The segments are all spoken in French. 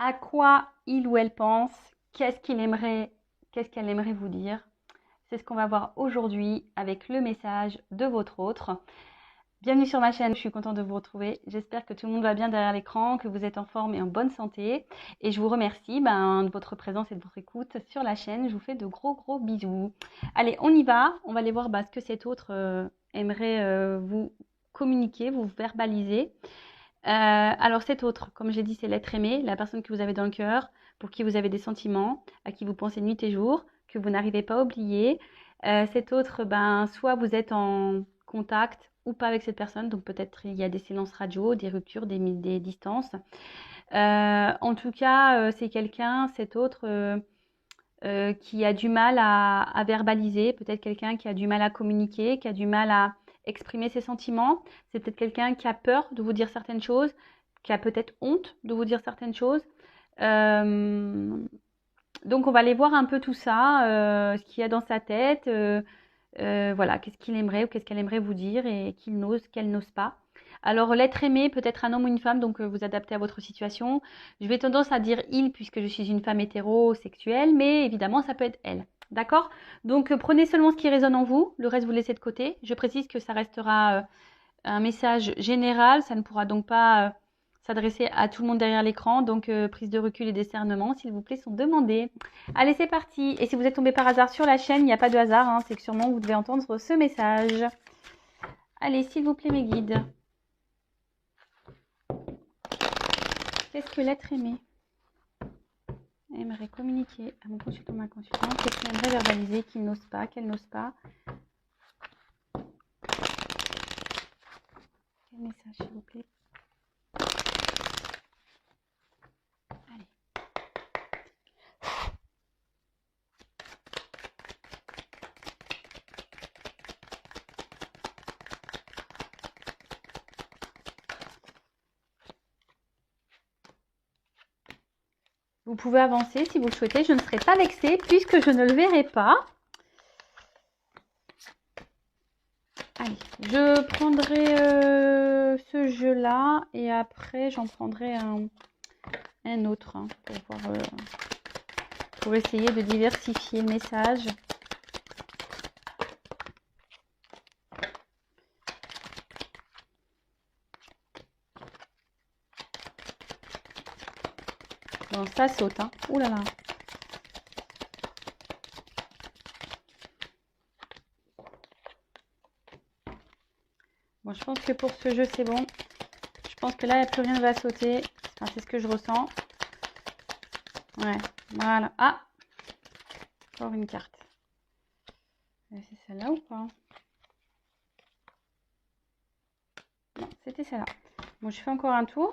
à quoi il ou elle pense, qu'est-ce qu'elle aimerait vous dire. C'est ce qu'on va voir aujourd'hui avec le message de votre autre. Bienvenue sur ma chaîne, je suis contente de vous retrouver. J'espère que tout le monde va bien derrière l'écran, que vous êtes en forme et en bonne santé. Et je vous remercie de votre présence et de votre écoute sur la chaîne. Je vous fais de gros bisous. Allez, on y va. On va aller voir ce que cet autre aimerait vous communiquer, vous verbaliser. Alors cet autre, comme j'ai dit, c'est l'être aimé, la personne que vous avez dans le cœur, pour qui vous avez des sentiments, à qui vous pensez nuit et jour, que vous n'arrivez pas à oublier. Cet autre, soit vous êtes en contact ou pas avec cette personne, donc peut-être il y a des silences radio, des ruptures, des distances. En tout cas, c'est quelqu'un, cet autre, qui a du mal à verbaliser, peut-être quelqu'un qui a du mal à communiquer, qui a du mal à exprimer ses sentiments. C'est peut-être quelqu'un qui a peur de vous dire certaines choses, qui a peut-être honte de vous dire certaines choses. Euh, donc on va aller voir un peu tout ça, ce qu'il y a dans sa tête, voilà, qu'est-ce qu'il aimerait ou qu'est-ce qu'elle aimerait vous dire et qu'il n'ose, qu'elle n'ose pas. Alors l'être aimé peut être un homme ou une femme, donc vous adaptez à votre situation. Je vais tendance à dire il puisque je suis une femme hétérosexuelle, mais évidemment ça peut être elle. D'accord? Donc prenez seulement ce qui résonne en vous, le reste vous laissez de côté. Je précise que ça restera un message général, ça ne pourra donc pas s'adresser à tout le monde derrière l'écran, donc prise de recul et discernement, s'il vous plaît, sont demandés. Allez, c'est parti. Et si vous êtes tombé par hasard sur la chaîne, il n'y a pas de hasard, hein, c'est que sûrement vous devez entendre ce message. Allez, s'il vous plaît, mes guides. Qu'est-ce que l'être aimé aimerait communiquer à mon consultant, ma consultante? Qu'est-ce qu'il aimerait verbaliser, qu'il n'ose pas, qu'elle n'ose pas? Quel message, s'il vous plaît? Allez. Vous pouvez avancer si vous le souhaitez. Je ne serai pas vexée puisque je ne le verrai pas. Allez, je prendrai ce jeu-là et après j'en prendrai un autre pour essayer de diversifier le message. Bon, ça saute, hein. Ouh là là. Bon, je pense que pour ce jeu, c'est bon. Je pense que là, plus rien ne va sauter. Enfin, c'est ce que je ressens. Ouais, voilà. Ah! Encore une carte. C'est celle-là ou pas? Non, c'était celle-là. Bon, je fais encore un tour.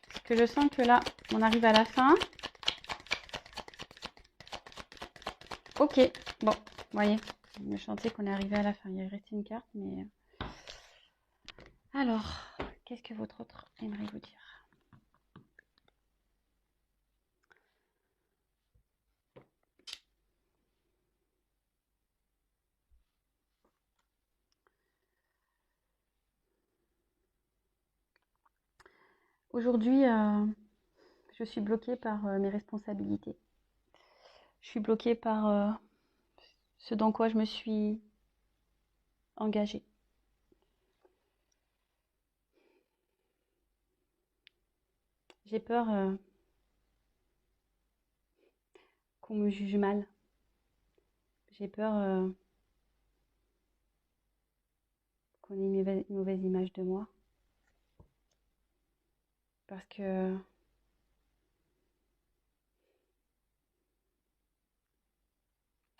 Parce que je sens que là, on arrive à la fin. Ok, bon, vous voyez, je sentais qu'on est arrivé à la fin. Il restait une carte, mais... Alors, qu'est-ce que votre autre aimerait vous dire? Aujourd'hui, je suis bloquée par mes responsabilités. Je suis bloquée par ce dans quoi je me suis engagée. J'ai peur qu'on me juge mal. J'ai peur qu'on ait une mauvaise image de moi. Parce que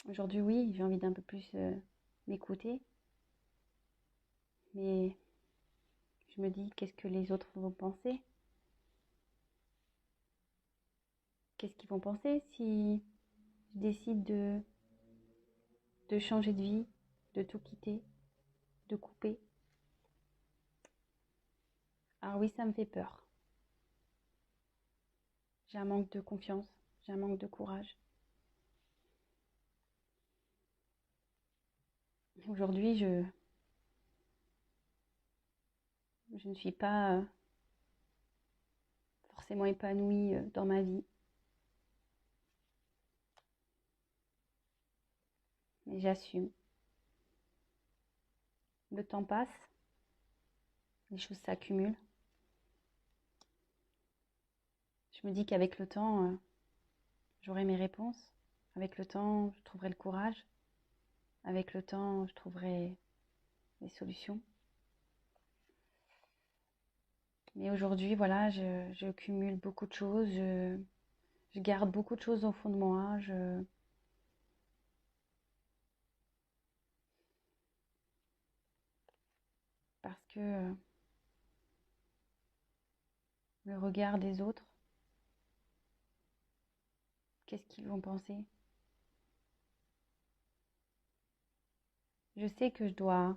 aujourd'hui, oui, j'ai envie d'un peu plus m'écouter. Mais je me dis, qu'est-ce que les autres vont penser? Qu'est-ce qu'ils vont penser si je décide de changer de vie, de tout quitter, de couper? Alors oui, ça me fait peur. J'ai un manque de confiance, j'ai un manque de courage. Aujourd'hui, je ne suis pas forcément épanoui dans ma vie. Mais j'assume. Le temps passe, les choses s'accumulent. Je me dis qu'avec le temps, j'aurai mes réponses. Avec le temps, je trouverai le courage. Avec le temps, je trouverai les solutions. Mais aujourd'hui, voilà, je cumule beaucoup de choses. Je garde beaucoup de choses au fond de moi. Parce que le regard des autres, qu'est-ce qu'ils vont penser? Je sais que je dois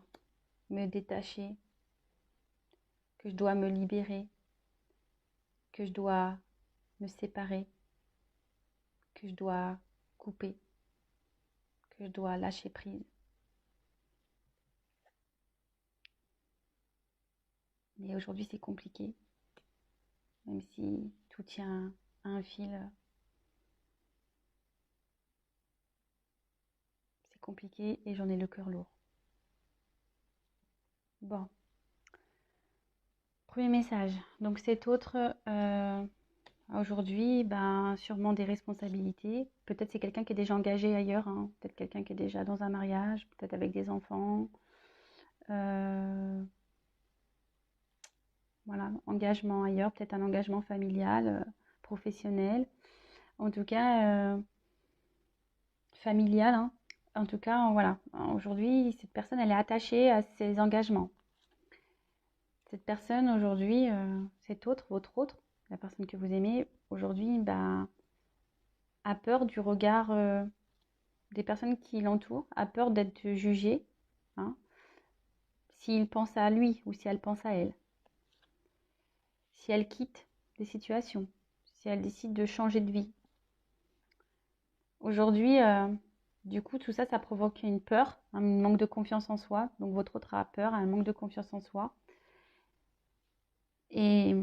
me détacher, que je dois me libérer, que je dois me séparer, que je dois couper, que je dois lâcher prise. Mais aujourd'hui, c'est compliqué, même si tout tient à un fil. C'est compliqué et j'en ai le cœur lourd. Bon. Premier message. Donc cet autre, aujourd'hui, sûrement des responsabilités. Peut-être c'est quelqu'un qui est déjà engagé ailleurs, hein. Peut-être quelqu'un qui est déjà dans un mariage, peut-être avec des enfants. Voilà, engagement ailleurs, peut-être un engagement familial, professionnel. En tout cas, familial, hein. En tout cas, voilà. Aujourd'hui, cette personne, elle est attachée à ses engagements. Cette personne, aujourd'hui, cet autre, votre autre, la personne que vous aimez, aujourd'hui, a peur du regard des personnes qui l'entourent, a peur d'être jugée, hein, s'il pense à lui ou si elle pense à elle. Si elle quitte des situations, si elle décide de changer de vie. Aujourd'hui, du coup, tout ça, ça provoque une peur, un manque de confiance en soi. Donc, votre autre a peur, un manque de confiance en soi. Et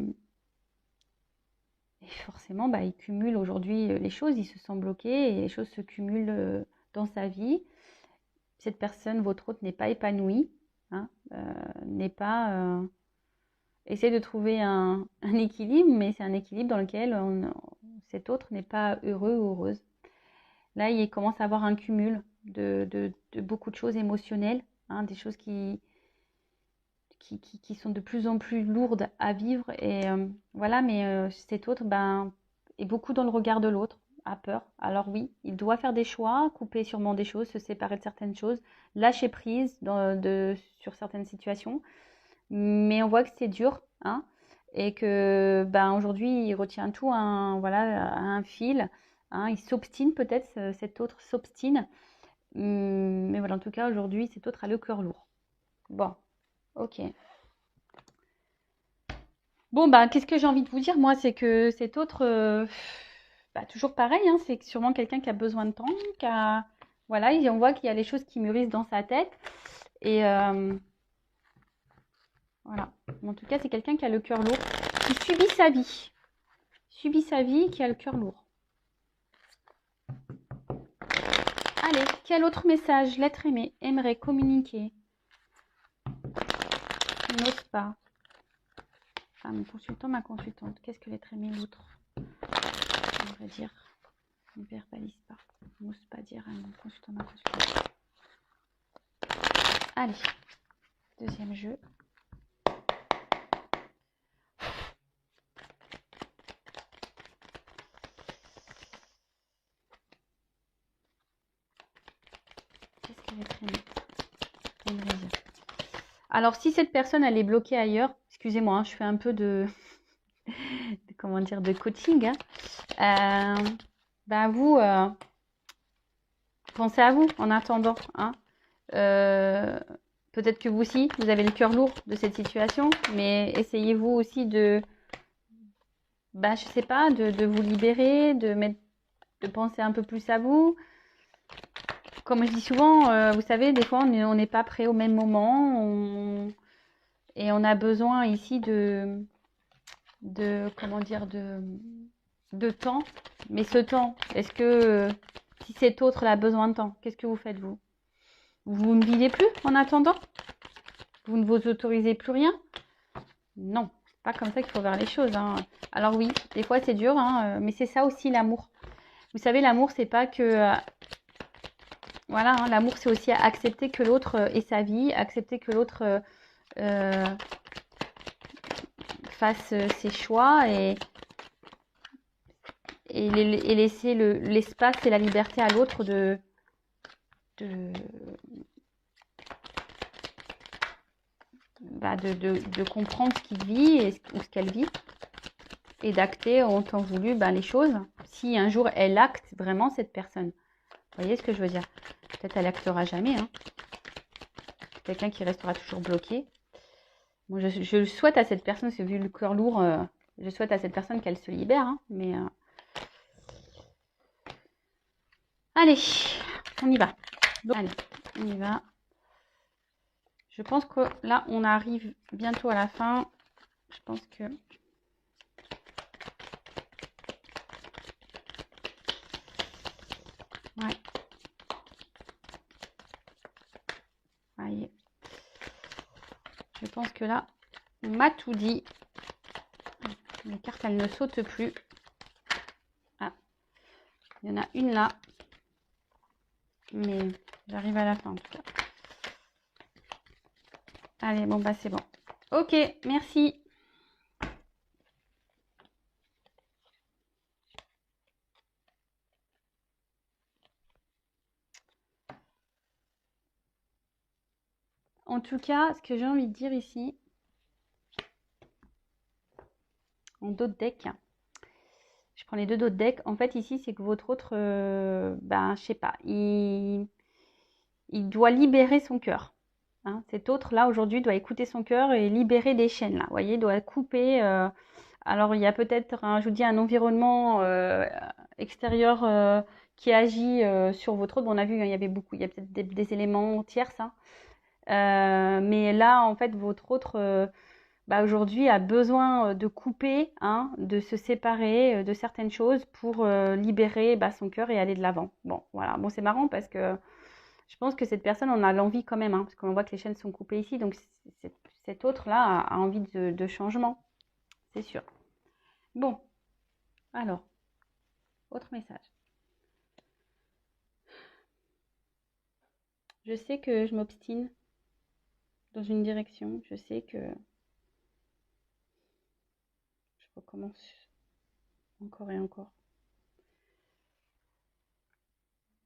forcément, il cumule aujourd'hui les choses, il se sent bloqué et les choses se cumulent dans sa vie. Cette personne, votre autre, n'est pas épanouie, hein, n'est pas... essaie de trouver un équilibre, mais c'est un équilibre dans lequel cet autre n'est pas heureux ou heureuse. Là, il commence à avoir un cumul de beaucoup de choses émotionnelles, hein, des choses qui sont de plus en plus lourdes à vivre. Et voilà, mais cet autre est beaucoup dans le regard de l'autre, a peur. Alors oui, il doit faire des choix, couper sûrement des choses, se séparer de certaines choses, lâcher prise sur certaines situations. Mais on voit que c'est dur, hein, et que aujourd'hui, il retient tout à un fil. Hein, il s'obstine peut-être, cet autre s'obstine. Mais voilà, en tout cas, aujourd'hui, cet autre a le cœur lourd. Bon, ok. Bon, qu'est-ce que j'ai envie de vous dire, moi, c'est que cet autre, toujours pareil, hein, c'est sûrement quelqu'un qui a besoin de temps, voilà, on voit qu'il y a les choses qui mûrissent dans sa tête. Et voilà. En tout cas, c'est quelqu'un qui a le cœur lourd, qui subit sa vie, qui a le cœur lourd. Allez, quel autre message l'être aimé aimerait communiquer, n'ose pas? Mon consultant, ma consultante, qu'est-ce que l'être aimé, l'autre, on va dire, ne verbalise pas, n'ose pas dire à mon consultant, ma consultante. Allez, deuxième jeu. Qu'est-ce que l'être aimé aimerait dire? Alors, si cette personne, elle est bloquée ailleurs, excusez-moi, hein, je fais un peu de coaching, hein. Vous, pensez à vous en attendant, hein. Peut-être que vous aussi, vous avez le cœur lourd de cette situation, mais essayez-vous aussi de, je sais pas, de vous libérer, de penser un peu plus à vous. Comme je dis souvent, vous savez, des fois, on n'est pas prêt au même moment, et on a besoin ici de comment dire, de temps. Mais ce temps, est-ce que si cet autre a besoin de temps, qu'est-ce que vous faites vous? Vous ne vivez plus en attendant? Vous ne vous autorisez plus rien? Non, c'est pas comme ça qu'il faut voir les choses, hein. Alors oui, des fois c'est dur, hein, mais c'est ça aussi l'amour. Vous savez, l'amour, c'est pas que... voilà, hein, l'amour, c'est aussi accepter que l'autre ait sa vie, accepter que l'autre fasse ses choix et laisser l'espace et la liberté à l'autre de comprendre ce qu'il vit ou ce qu'elle vit et d'acter en temps voulu les choses. Si un jour elle acte vraiment cette personne. Vous voyez ce que je veux dire? Peut-être elle actera jamais. Hein. Quelqu'un qui restera toujours bloqué. Bon, je souhaite à cette personne, c'est vu le cœur lourd, je souhaite à cette personne qu'elle se libère. Hein, mais allez, on y va. Donc, allez, on y va. Je pense que là, on arrive bientôt à la fin. Je pense que... ouais. Allez. Je pense que là, on m'a tout dit. Les cartes, elles ne sautent plus. Ah, il y en a une là. Mais j'arrive à la fin en tout cas. Allez, bon, c'est bon. Ok, merci. En tout cas, ce que j'ai envie de dire ici, en dos de deck, je prends les deux dos de deck. En fait, ici, c'est que votre autre, je sais pas, il doit libérer son cœur. Hein. Cet autre-là, aujourd'hui, doit écouter son cœur et libérer des chaînes, là. Vous voyez, il doit couper. Alors, il y a peut-être, je vous dis, un environnement extérieur qui agit sur votre autre. Bon, on a vu, il y avait beaucoup, il y a peut-être des éléments tierces, hein. Mais là, en fait, votre autre, aujourd'hui, a besoin de couper, hein, de se séparer de certaines choses pour libérer son cœur et aller de l'avant. Bon, voilà. Bon, c'est marrant parce que je pense que cette personne, on a l'envie quand même, hein, parce qu'on voit que les chaînes sont coupées ici. Donc, cet autre-là a envie de changement, c'est sûr. Bon, alors, autre message. Je sais que je m'obstine dans une direction. Je sais que je recommence encore et encore.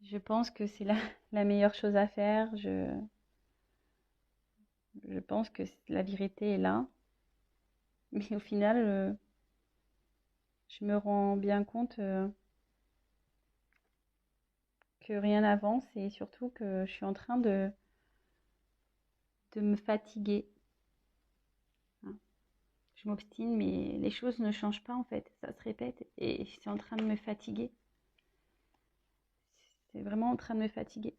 Je pense que c'est la meilleure chose à faire. Je pense que la vérité est là. Mais au final, je me rends bien compte que rien n'avance et surtout que je suis en train de me fatiguer. Hein. Je m'obstine, mais les choses ne changent pas en fait. Ça se répète et c'est en train de me fatiguer. C'est vraiment en train de me fatiguer.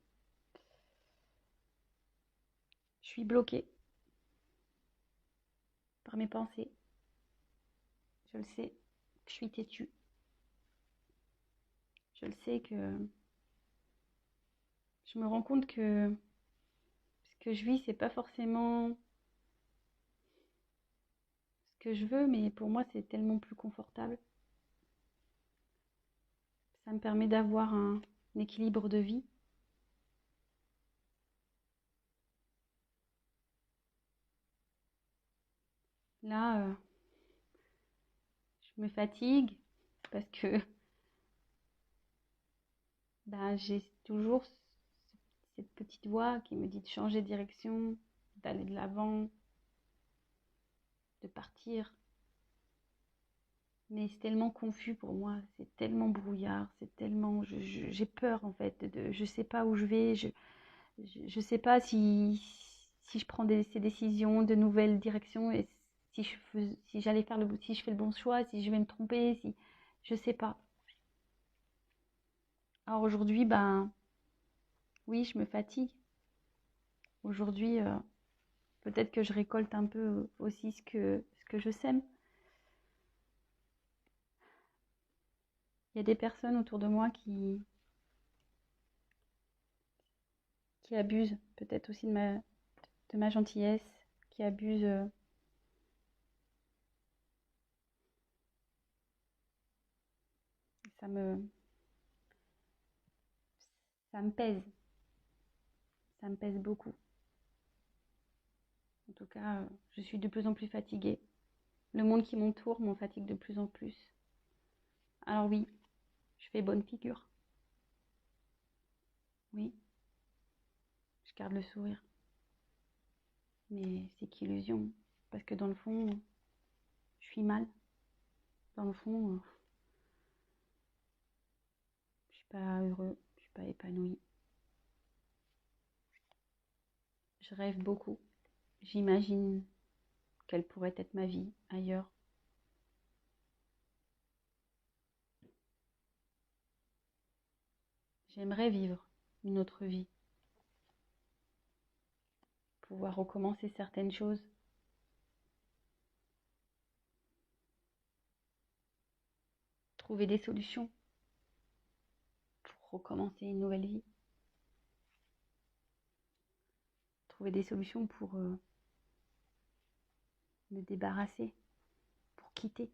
Je suis bloquée par mes pensées. Je le sais, je suis têtue. Je le sais que je me rends compte que ce que je vis, c'est pas forcément ce que je veux, mais pour moi, c'est tellement plus confortable. Ça me permet d'avoir un équilibre de vie. Là, je me fatigue parce que j'ai toujours cette petite voix qui me dit de changer de direction, d'aller de l'avant, de partir. Mais c'est tellement confus pour moi, c'est tellement brouillard, c'est tellement... j'ai peur en fait, je sais pas où je vais, je sais pas si je prends ces décisions de nouvelles directions et si j'allais faire si je fais le bon choix, si je vais me tromper, si je sais pas. Alors aujourd'hui, oui, je me fatigue. Aujourd'hui, peut-être que je récolte un peu aussi ce que je sème. Il y a des personnes autour de moi qui abusent peut-être aussi de ma gentillesse, qui abusent. Ça me, ça me pèse. Ça me pèse beaucoup. En tout cas, je suis de plus en plus fatiguée. Le monde qui m'entoure m'en fatigue de plus en plus. Alors oui, je fais bonne figure. Oui, je garde le sourire. Mais c'est qu'illusion. Parce que dans le fond, je suis mal. Dans le fond, je suis pas heureux, je suis pas épanoui. Je rêve beaucoup. J'imagine quelle pourrait être ma vie ailleurs. J'aimerais vivre une autre vie. Pouvoir recommencer certaines choses. Trouver des solutions pour recommencer une nouvelle vie. Trouver des solutions pour me débarrasser, pour quitter,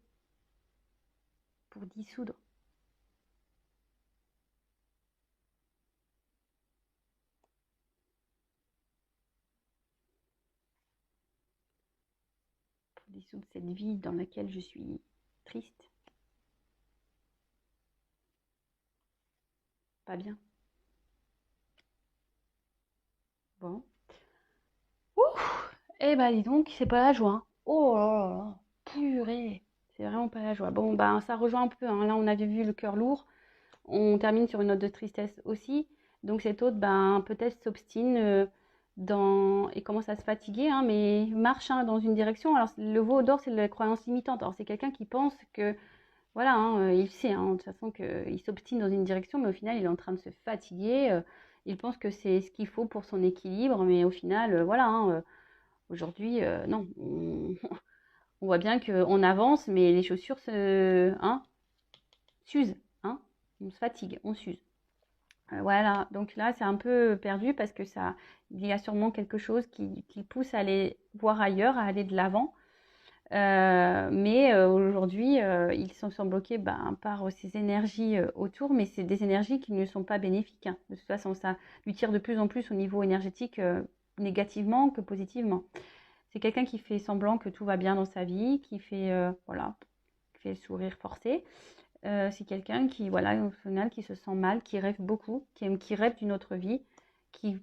pour dissoudre. Pour dissoudre cette vie dans laquelle je suis triste, pas bien. Bon. Ouh. Eh ben dis donc, c'est pas la joie. Hein. Oh là là, purée. C'est vraiment pas la joie. Bon, ben ça rejoint un peu. Hein. Là, on avait vu le cœur lourd. On termine sur une note de tristesse aussi. Donc cet autre, ben peut-être s'obstine et commence à se fatiguer, hein, mais marche hein, dans une direction. Alors le veau d'or, c'est la croyance limitante. Alors c'est quelqu'un qui pense que, voilà, hein, il sait hein, de toute façon qu'il s'obstine dans une direction, mais au final, il est en train de se fatiguer. Il pense que c'est ce qu'il faut pour son équilibre, mais au final, voilà, hein, aujourd'hui, non. On voit bien qu'on avance, mais les chaussures s'usent. Hein, on se fatigue, on s'use. Voilà, donc là, c'est un peu perdu parce que il y a sûrement quelque chose qui pousse à aller voir ailleurs, à aller de l'avant. Mais aujourd'hui, ils sont bloqués par ces énergies autour, mais c'est des énergies qui ne sont pas bénéfiques. Hein. De toute façon, ça lui tire de plus en plus au niveau énergétique, négativement que positivement. C'est quelqu'un qui fait semblant que tout va bien dans sa vie, qui fait, voilà, qui fait le sourire forcé. C'est quelqu'un qui, voilà, au final, qui se sent mal, qui rêve beaucoup, qui rêve d'une autre vie, qui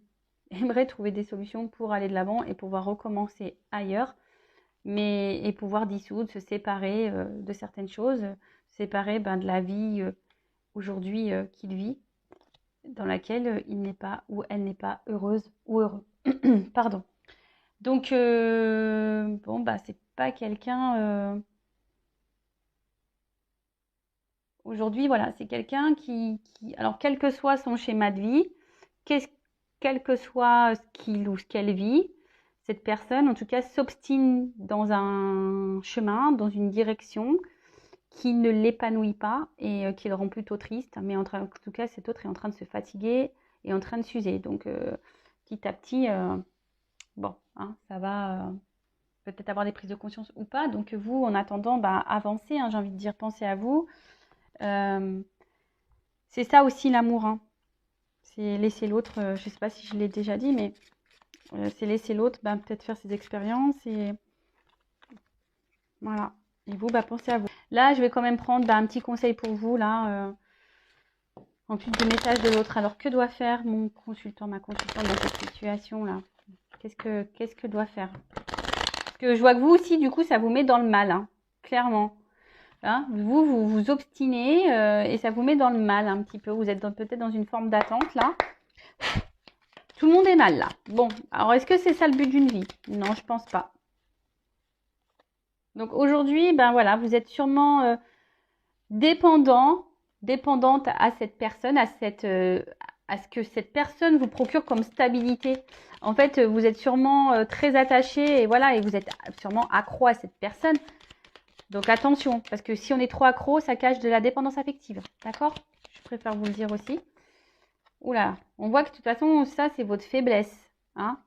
aimerait trouver des solutions pour aller de l'avant et pouvoir recommencer ailleurs, et pouvoir dissoudre, se séparer de certaines choses, séparer de la vie aujourd'hui qu'il vit, dans laquelle il n'est pas ou elle n'est pas heureuse ou heureux. Pardon. Donc, bon, c'est pas quelqu'un... Aujourd'hui, voilà, c'est quelqu'un alors quel que soit son schéma de vie, quel que soit ce qu'il ou ce qu'elle vit, cette personne, en tout cas, s'obstine dans un chemin, dans une direction qui ne l'épanouit pas et qui le rend plutôt triste. Mais en tout cas, cet autre est en train de se fatiguer et en train de s'user. Donc, petit à petit, bon, hein, ça va peut-être avoir des prises de conscience ou pas. Donc, vous, en attendant, avancez, hein, j'ai envie de dire, pensez à vous. C'est ça aussi l'amour, hein. C'est laisser l'autre, je ne sais pas si je l'ai déjà dit, mais c'est laisser l'autre peut-être faire ses expériences et voilà. Et vous, pensez à vous. Là, je vais quand même prendre un petit conseil pour vous, là, en plus du message de l'autre. Alors, que doit faire mon consultant, ma consultante dans cette situation-là? Qu'est-ce que doit faire? Parce que je vois que vous aussi, du coup, ça vous met dans le mal, hein, clairement. Hein, vous vous obstinez et ça vous met dans le mal un petit peu. Vous êtes peut-être dans une forme d'attente là. Tout le monde est mal là. Bon, alors est-ce que c'est ça le but d'une vie? Non, je pense pas. Donc aujourd'hui, voilà, vous êtes sûrement dépendante à cette personne, à ce que cette personne vous procure comme stabilité. En fait, vous êtes sûrement très attaché et voilà, et vous êtes sûrement accro à cette personne. Donc attention, parce que si on est trop accro, ça cache de la dépendance affective. D'accord? Je préfère vous le dire aussi. Oula, on voit que de toute façon, ça, c'est votre faiblesse. Hein.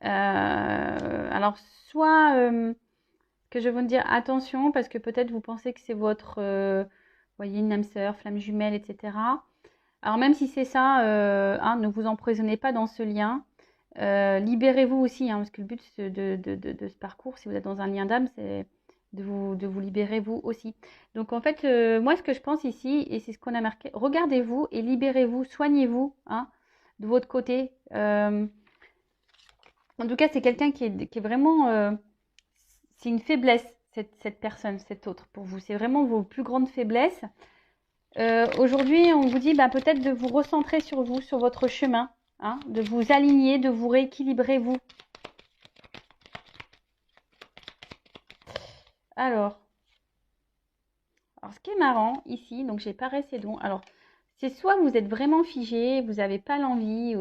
Alors, soit que je veux dire attention, parce que peut-être vous pensez que c'est votre, voyez, une âme sœur, flamme jumelle, etc. Alors, même si c'est ça, hein, ne vous emprisonnez pas dans ce lien. Libérez-vous aussi, hein, parce que le but de ce parcours, si vous êtes dans un lien d'âme, c'est de vous libérer vous aussi. Donc en fait, moi ce que je pense ici, et c'est ce qu'on a marqué, regardez-vous et libérez-vous, soignez-vous hein, de votre côté. En tout cas, c'est quelqu'un qui est vraiment... c'est une faiblesse, cette personne, cette autre pour vous. C'est vraiment vos plus grandes faiblesses. Aujourd'hui, on vous dit bah, peut-être de vous recentrer sur vous, sur votre chemin. Hein, de vous aligner, de vous rééquilibrer vous. Alors, ce qui est marrant ici, donc j'ai pas resté long. Alors, c'est soit vous êtes vraiment figé, vous n'avez pas l'envie,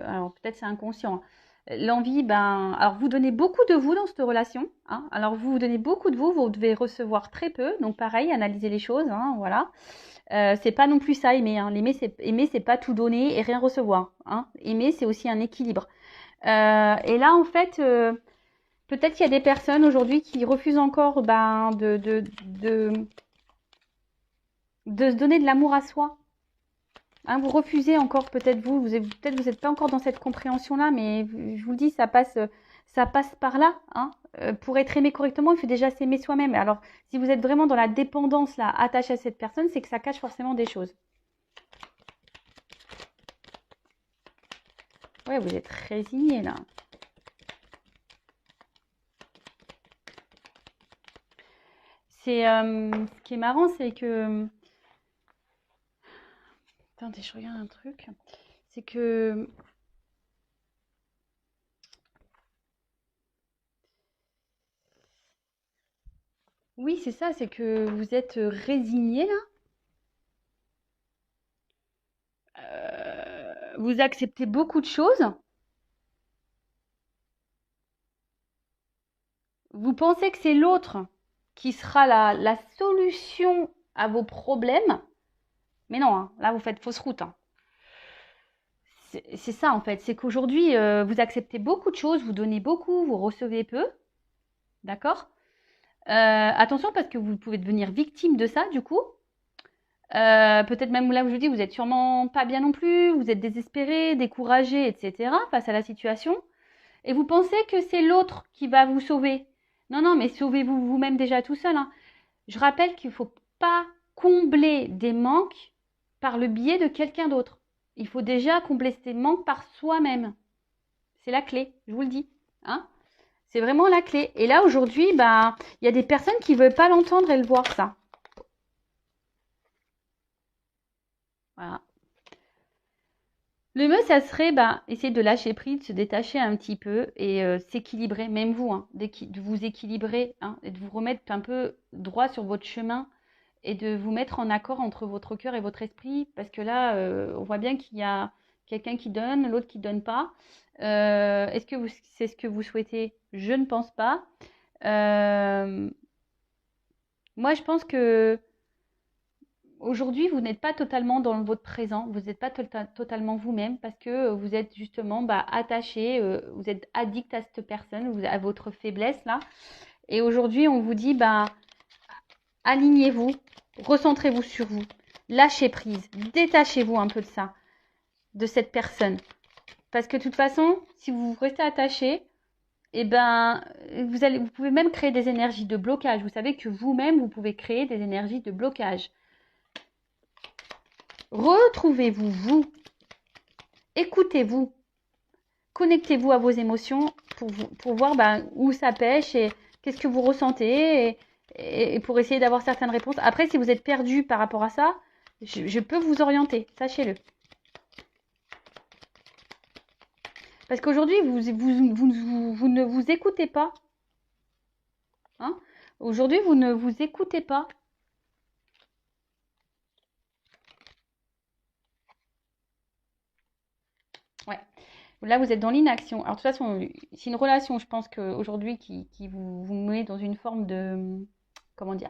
alors peut-être c'est inconscient. L'envie, ben, alors vous donnez beaucoup de vous dans cette relation. Hein, alors vous donnez beaucoup de vous, vous devez recevoir très peu. Donc pareil, analysez les choses, hein, voilà. C'est pas non plus ça aimer. Hein. Aimer, c'est pas tout donner et rien recevoir. Hein. Aimer, c'est aussi un équilibre. Et là, en fait, peut-être qu'il y a des personnes aujourd'hui qui refusent encore ben, de se donner de l'amour à soi. Hein, vous refusez encore, peut-être vous n'êtes pas encore dans cette compréhension-là, mais je vous le dis, ça passe par là. Hein. Pour être aimé correctement, il faut déjà s'aimer soi-même. Alors, si vous êtes vraiment dans la dépendance, là, attaché à cette personne, c'est que ça cache forcément des choses. Ouais, vous êtes résigné, là. Ce qui est marrant, c'est que... Attendez, je regarde un truc. C'est que... Oui, c'est ça, c'est que vous êtes résigné, là. Vous acceptez beaucoup de choses. Vous pensez que c'est l'autre qui sera la solution à vos problèmes. Mais non, hein, là, vous faites fausse route. Hein. C'est ça, en fait. C'est qu'aujourd'hui, vous acceptez beaucoup de choses, vous donnez beaucoup, vous recevez peu. D'accord attention, parce que vous pouvez devenir victime de ça, du coup. Peut-être même là où je dis, vous êtes sûrement pas bien non plus, vous êtes désespéré, découragé, etc. face à la situation. Et vous pensez que c'est l'autre qui va vous sauver. Non, non, mais sauvez-vous vous-même déjà tout seul. Hein. Je rappelle qu'il ne faut pas combler des manques par le biais de quelqu'un d'autre. Il faut déjà combler ces manques par soi-même. C'est la clé, je vous le dis. Hein. C'est vraiment la clé. Et là, aujourd'hui, ben, y a des personnes qui ne veulent pas l'entendre et le voir, ça. Voilà. Le mieux, ça serait essayer de lâcher prise, de se détacher un petit peu et s'équilibrer, même vous, hein, de vous équilibrer hein, et de vous remettre un peu droit sur votre chemin et de vous mettre en accord entre votre cœur et votre esprit. Parce que là, on voit bien qu'il y a quelqu'un qui donne, l'autre qui ne donne pas. Est-ce que c'est ce que vous souhaitez? Je ne pense pas. Moi, je pense que aujourd'hui, vous n'êtes pas totalement dans votre présent, vous n'êtes pas totalement vous-même parce que vous êtes justement attaché, vous êtes addict à cette personne, à votre faiblesse là. Et aujourd'hui, on vous dit, alignez-vous, recentrez-vous sur vous, lâchez prise, détachez-vous un peu de ça, de cette personne. Parce que de toute façon, si vous restez attaché, vous pouvez même créer des énergies de blocage. Vous savez que vous-même, vous pouvez créer des énergies de blocage. Retrouvez-vous, vous. Écoutez-vous. Connectez-vous à vos émotions pour voir où ça pêche et qu'est-ce que vous ressentez et pour essayer d'avoir certaines réponses. Après, si vous êtes perdu par rapport à ça, je peux vous orienter, sachez-le. Parce qu'aujourd'hui, vous ne vous écoutez pas. Hein? Aujourd'hui, vous ne vous écoutez pas. Ouais. Là, vous êtes dans l'inaction. Alors, de toute façon, c'est une relation, je pense qu'aujourd'hui, qui vous met dans une forme de... Comment dire?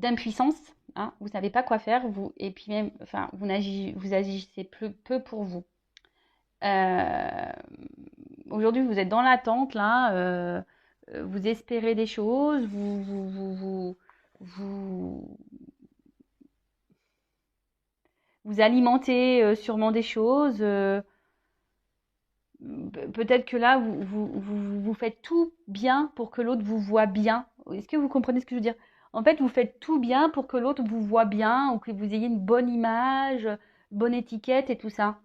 d'impuissance, hein, vous savez pas quoi faire, vous, et puis même, enfin, vous agissez peu pour vous. Aujourd'hui, vous êtes dans l'attente, là, vous espérez des choses, vous, vous alimentez sûrement des choses. Peut-être que là, vous faites tout bien pour que l'autre vous voit bien. Est-ce que vous comprenez ce que je veux dire? En fait, vous faites tout bien pour que l'autre vous voit bien ou que vous ayez une bonne image, bonne étiquette et tout ça.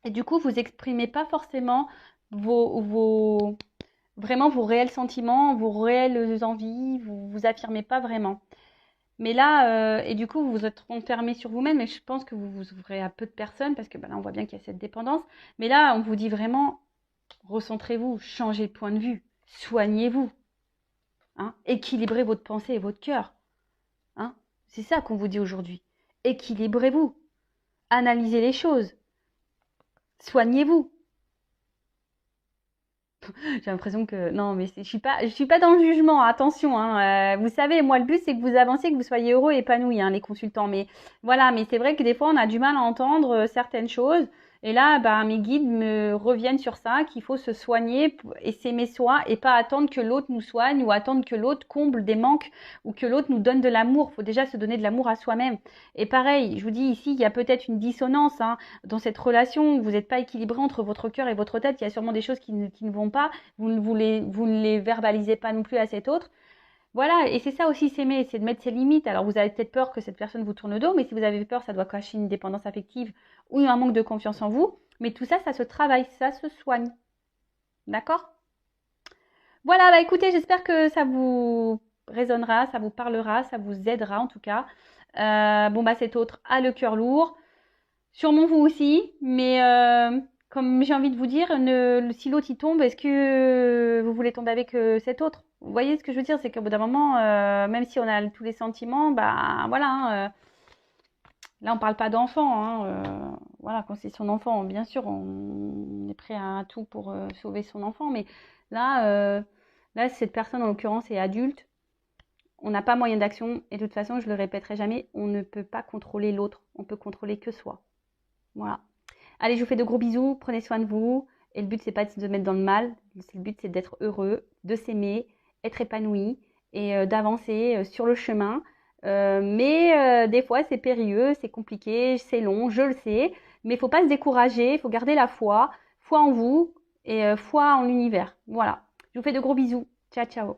Et du coup, vous exprimez pas forcément vraiment vos réels sentiments, vos réelles envies, vous affirmez pas vraiment. Mais là, et du coup, vous vous êtes renfermé sur vous-même, et je pense que vous vous ouvrez à peu de personnes, parce que là, on voit bien qu'il y a cette dépendance. Mais là, on vous dit vraiment, recentrez-vous, changez de point de vue, soignez-vous, hein, équilibrez votre pensée et votre cœur. Hein. C'est ça qu'on vous dit aujourd'hui. Équilibrez-vous, analysez les choses, soignez-vous. J'ai l'impression que non, mais je suis pas dans le jugement. Attention, hein, vous savez, moi le but c'est que vous avanciez, que vous soyez heureux et épanoui, hein, les consultants. Mais voilà, mais c'est vrai que des fois on a du mal à entendre certaines choses. Et là, bah, mes guides me reviennent sur ça, qu'il faut se soigner et s'aimer soi et pas attendre que l'autre nous soigne ou attendre que l'autre comble des manques ou que l'autre nous donne de l'amour. Il faut déjà se donner de l'amour à soi-même. Et pareil, je vous dis ici, il y a peut-être une dissonance, hein, dans cette relation où vous n'êtes pas équilibré entre votre cœur et votre tête. Il y a sûrement des choses qui ne vont pas. Vous ne les verbalisez pas non plus à cet autre. Voilà, et c'est ça aussi s'aimer, c'est de mettre ses limites. Alors vous avez peut-être peur que cette personne vous tourne le dos, mais si vous avez peur, ça doit cacher une dépendance affective ou un manque de confiance en vous. Mais tout ça, ça se travaille, ça se soigne. D'accord? Voilà, bah écoutez, j'espère que ça vous résonnera, ça vous parlera, ça vous aidera en tout cas. Bon bah cet autre a le cœur lourd. Sûrement vous aussi, mais comme j'ai envie de vous dire, si l'autre y tombe, est-ce que vous voulez tomber avec cet autre? Vous voyez ce que je veux dire, c'est qu'au bout d'un moment, même si on a tous les sentiments, bah voilà, hein, là on parle pas d'enfant, hein, voilà, quand c'est son enfant, bien sûr, on est prêt à tout pour sauver son enfant, mais là, là cette personne en l'occurrence est adulte, on n'a pas moyen d'action, et de toute façon, je le répéterai jamais, on ne peut pas contrôler l'autre, on peut contrôler que soi. Voilà. Allez, je vous fais de gros bisous, prenez soin de vous. Et le but, c'est pas de se mettre dans le mal. Le but, c'est d'être heureux, de s'aimer, être épanoui et d'avancer sur le chemin. Mais des fois, c'est périlleux, c'est compliqué, c'est long, je le sais. Mais il ne faut pas se décourager, il faut garder la foi. Foi en vous et foi en l'univers. Voilà. Je vous fais de gros bisous. Ciao, ciao.